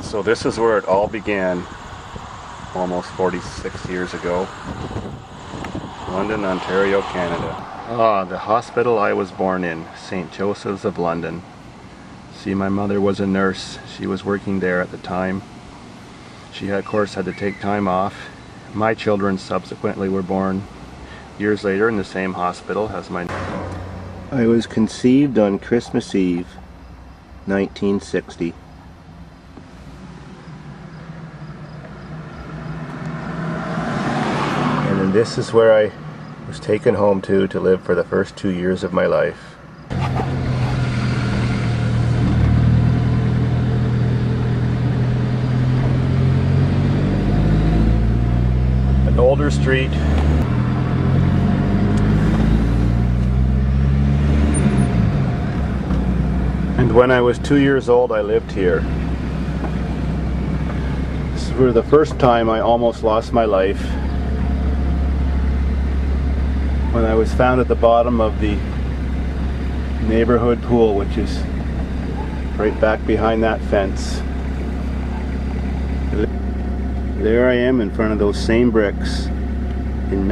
So this is where it all began almost 46 years ago. London, Ontario, Canada. The hospital I was born in, St. Joseph's of London. See, my mother was a nurse. She was working there at the time. She of course had to take time off. My children subsequently were born years later in the same hospital as my... I was conceived on Christmas Eve, 1960. And then this is where I was taken home to live for the first 2 years of my life. An older street. And when I was 2 years old, I lived here. This was the first time I almost lost my life, when I was found at the bottom of the neighborhood pool, which is right back behind that fence. There I am in front of those same bricks in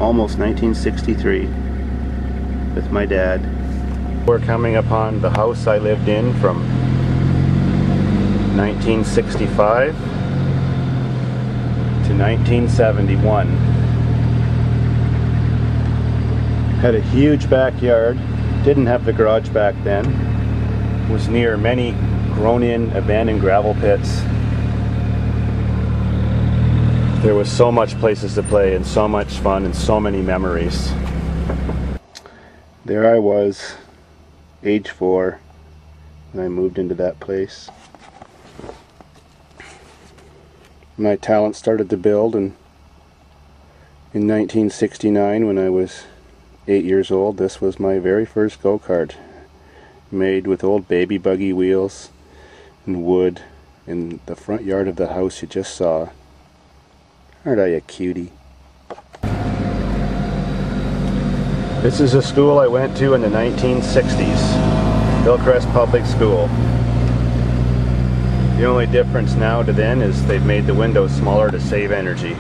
almost 1963 with my dad. We're coming upon the house I lived in from 1965 to 1971. Had a huge backyard, didn't have the garage back then, was near many grown-in abandoned gravel pits. There was so much places to play and so much fun and so many memories. There I was, age 4, when I moved into that place. My talent started to build, and in 1969, when I was 8 years old, this was my very first go-kart, made with old baby buggy wheels and wood in the front yard of the house you just saw. Aren't I a cutie? This is a school I went to in the 1960s, Hillcrest Public School. The only difference now to then is they've made the windows smaller to save energy.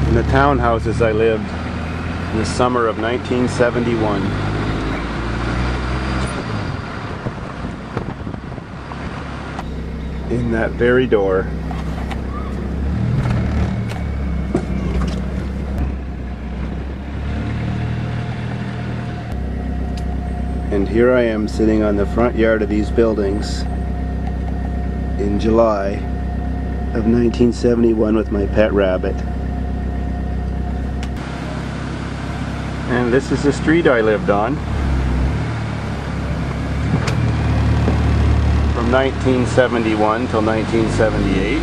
In the townhouses I lived in the summer of 1971. In that very door. And here I am sitting on the front yard of these buildings in July of 1971 with my pet rabbit. And this is the street I lived on from 1971 till 1978.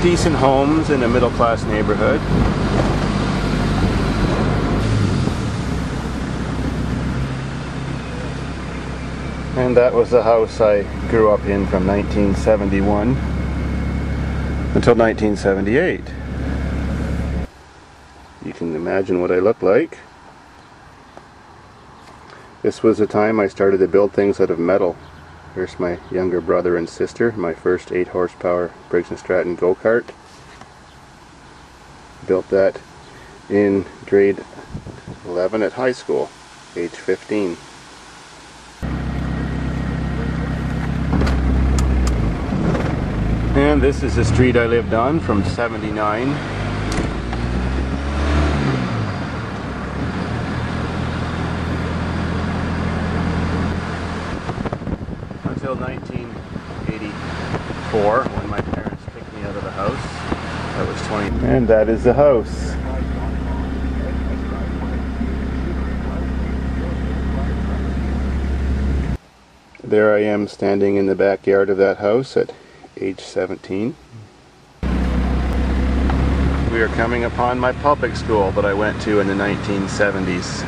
Decent homes in a middle-class neighborhood. And that was the house I grew up in from 1971 until 1978. You can imagine what I looked like. This was the time I started to build things out of metal. Here's my younger brother and sister, my first 8 horsepower Briggs & Stratton go-kart. Built that in grade 11 at high school, age 15. And this is the street I lived on from 79 until 1984, when my parents kicked me out of the house. That was 20. And that is the house. There I am standing in the backyard of that house at age 17. We are coming upon my public school that I went to in the 1970s.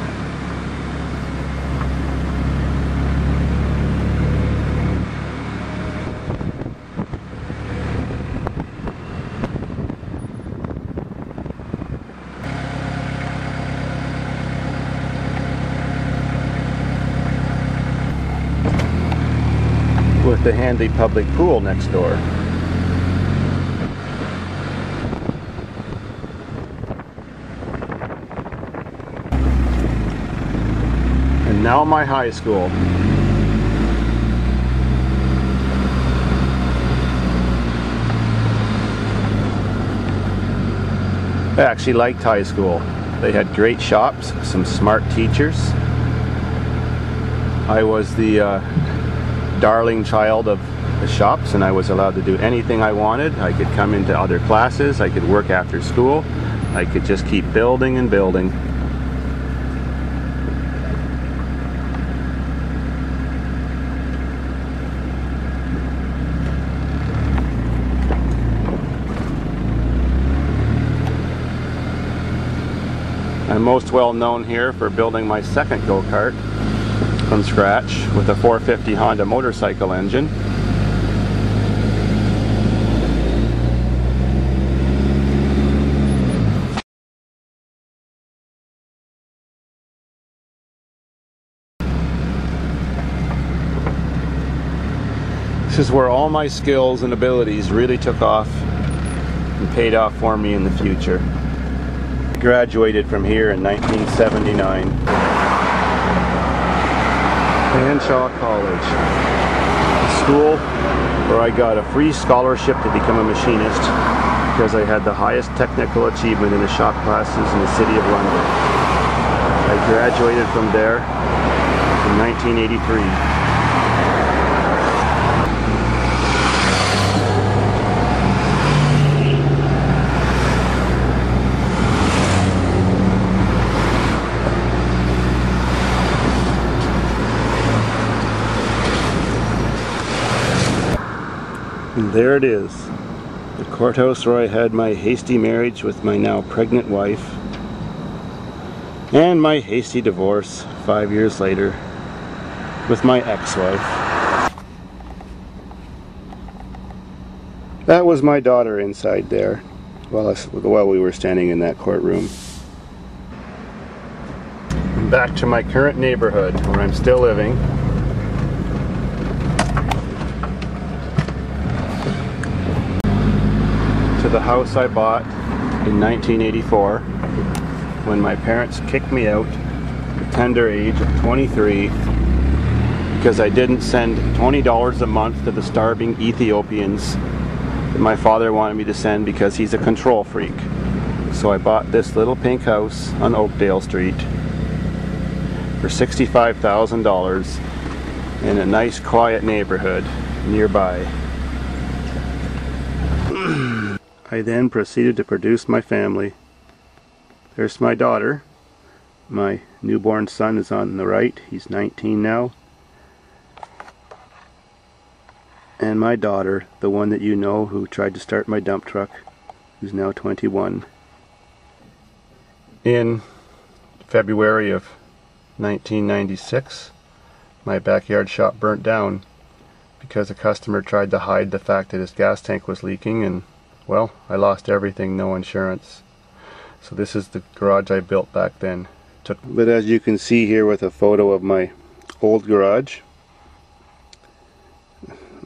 with the handy public pool next door. And now my high school. I actually liked high school. They had great shops, some smart teachers. I was the darling child of the shops, and I was allowed to do anything I wanted. I could come into other classes, I could work after school, I could just keep building and building. I'm most well known here for building my second go-kart from scratch with a 450 Honda motorcycle engine. This is where all my skills and abilities really took off and paid off for me in the future. Graduated from here in 1979. Fanshawe College, a school where I got a free scholarship to become a machinist because I had the highest technical achievement in the shop classes in the city of London. I graduated from there in 1983. And there it is, the courthouse where I had my hasty marriage with my now pregnant wife, and my hasty divorce 5 years later with my ex-wife. That was my daughter inside there while we were standing in that courtroom. And back to my current neighborhood where I'm still living. To the house I bought in 1984 when my parents kicked me out at the tender age of 23 because I didn't send $20 a month to the starving Ethiopians that my father wanted me to send because he's a control freak. So I bought this little pink house on Oakdale Street for $65,000 in a nice quiet neighborhood nearby. I then proceeded to produce my family. There's my daughter. My newborn son is on the right. He's 19 now. And my daughter, the one that you know who tried to start my dump truck, who's now 21. In February of 1996, my backyard shop burnt down because a customer tried to hide the fact that his gas tank was leaking, and well, I lost everything, no insurance. So this is the garage I built back then. But as you can see here with a photo of my old garage,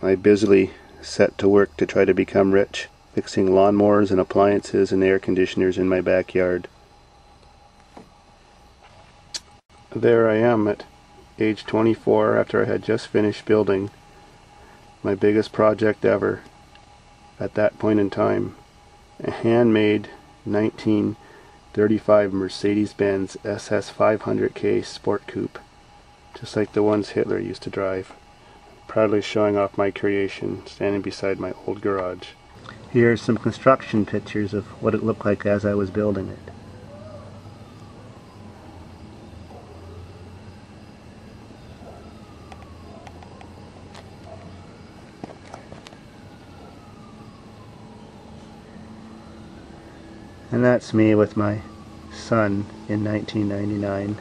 I busily set to work to try to become rich, fixing lawnmowers and appliances and air conditioners in my backyard. There I am at age 24 after I had just finished building my biggest project ever. At that point in time, a handmade 1935 Mercedes-Benz SS 500K Sport Coupe, just like the ones Hitler used to drive. Proudly showing off my creation, standing beside my old garage. Here are some construction pictures of what it looked like as I was building it. And that's me with my son in 1999.